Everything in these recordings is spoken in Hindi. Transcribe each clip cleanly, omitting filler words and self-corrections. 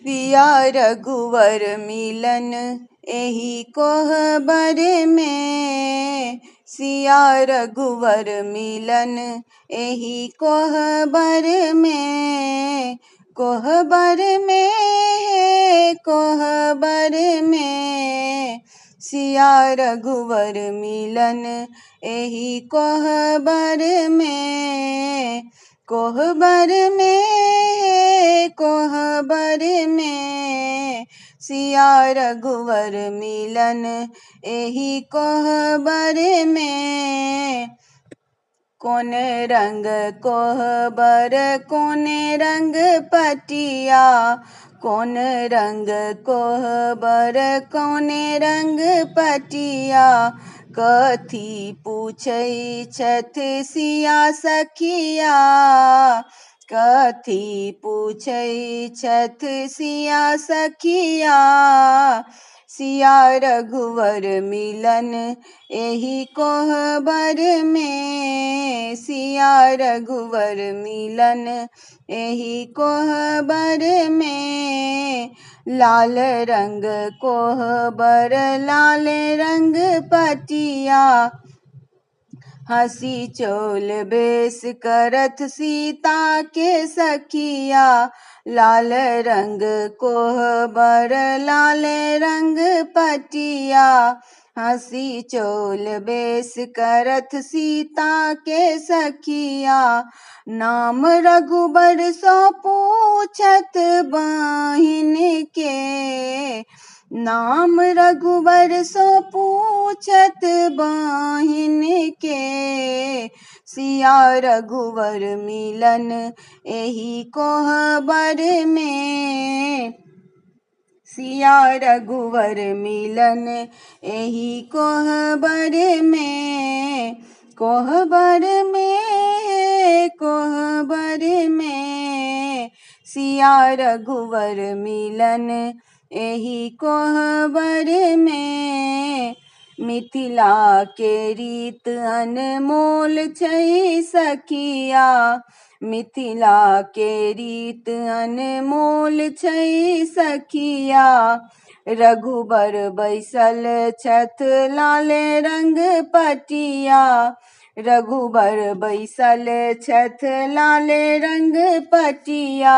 सिया रघुवर मिलन एही कोहबर में। सिया रघुवर मिलन एही कोहबर में। कोहबर में है कोहबर में। सिया रघुवर मिलन एही कोहबर में। कोहबर में है कोहबर में। सिया रघुवर मिलन एही कोहबर में। कौन रंग कोहबर कौन रंग पटिया। कौन रंग कोहबर कौन रंग पटिया। कथी पूछै छथ सिया सखिया। कथी पूछै छथ सिया सखिया। सिया रघुवर मिलन एही कोहबर में। सिया रघुवर मिलन एही कोहबर में। लाल रंग कोहबर लाल रंग पटिया। हंसी चोल बेस करत सीता के सखिया। लाल रंग कोहबर लाल रंग पटिया। हंसी चोल बेस करत सीता के सखिया। नाम रघुबर सो पूछत बहिन के। नाम रघुबर सो पूछत बहिन के। सिया रघुवर मिलन एही कोहबर में। सिया रघुवर मिलन एही कोहबर में। कोहबर में है कोहबर में। सिया रघुवर मिलन एही कोहबर में। मिथिला के रीत अनमोल छै सखिया। मिथिला के रीत अनमोल छै सखिया। रघुबर बैसल छथ लाल रंग पटिया। रघुबर बैसल छथ लाल रंग पटिया।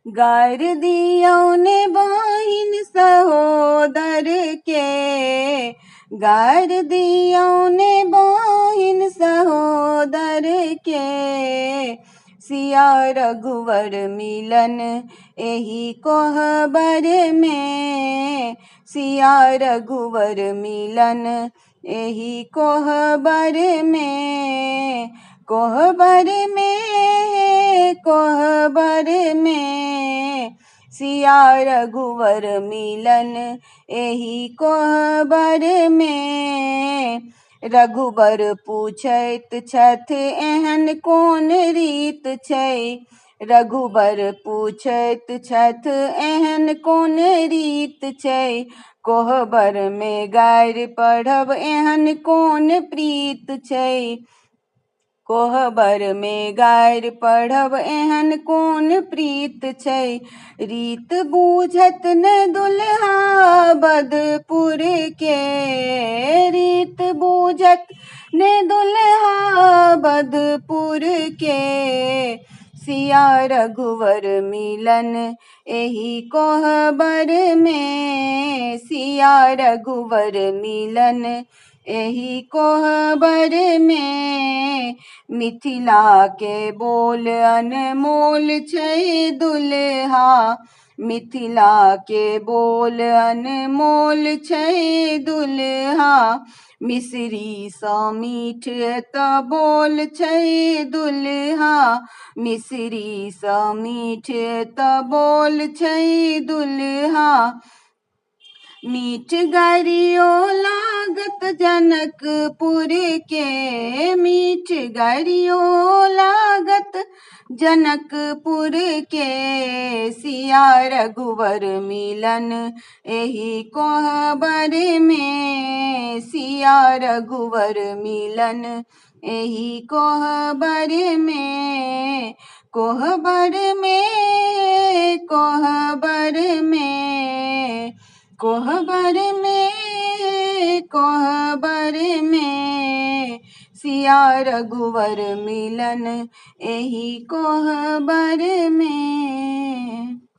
गार दियौन बहिन सहोदर के। गार दियौन बहिन सहोदर के। सिया रघुवर मिलन एही कोहबर में। सिया रघुवर मिलन एही कोहबर में। कोहबर में है कोहबर में। सिया रघुवर मिलन एही कोहबर में। रघुबर पूछैत छथ एहन कोन रीत छै। रघुबर पूछैत छथ एहन कोन रीत छै। कोहबर में गारि पढ़ब एहन कोन प्रीत छै। कोहबर में गारि पढ़ब एहन कोन प्रीत छै। रीत बूझत ने दुल्हा बधपुर के। रीत बूझत ने दुल्हा बधपुर के। सिया रघुवर मिलन एही कोहबर में। सिया रघुवर मिलन एही कोहबर में। मिथिला के बोल अनमोल छै दुल्हा। मिथिला के बोल अनमोल छै दुल्हा। मिसरी सँ मीठ त बोल छै दुल्हा। मिसरी सँ मीठ त बोल छै दुल्हा। मीठ गरियो लागत जनकपुर के। मीठ गरियो लागत जनकपुर के। सिया रघुवर मिलन एही कोहबर में। सिया रघुवर मिलन एही कोहबर में। कोहबर में कोहबर में कोहबर में कोहबर में सिया रघुवर मिलन एही कोहबर में।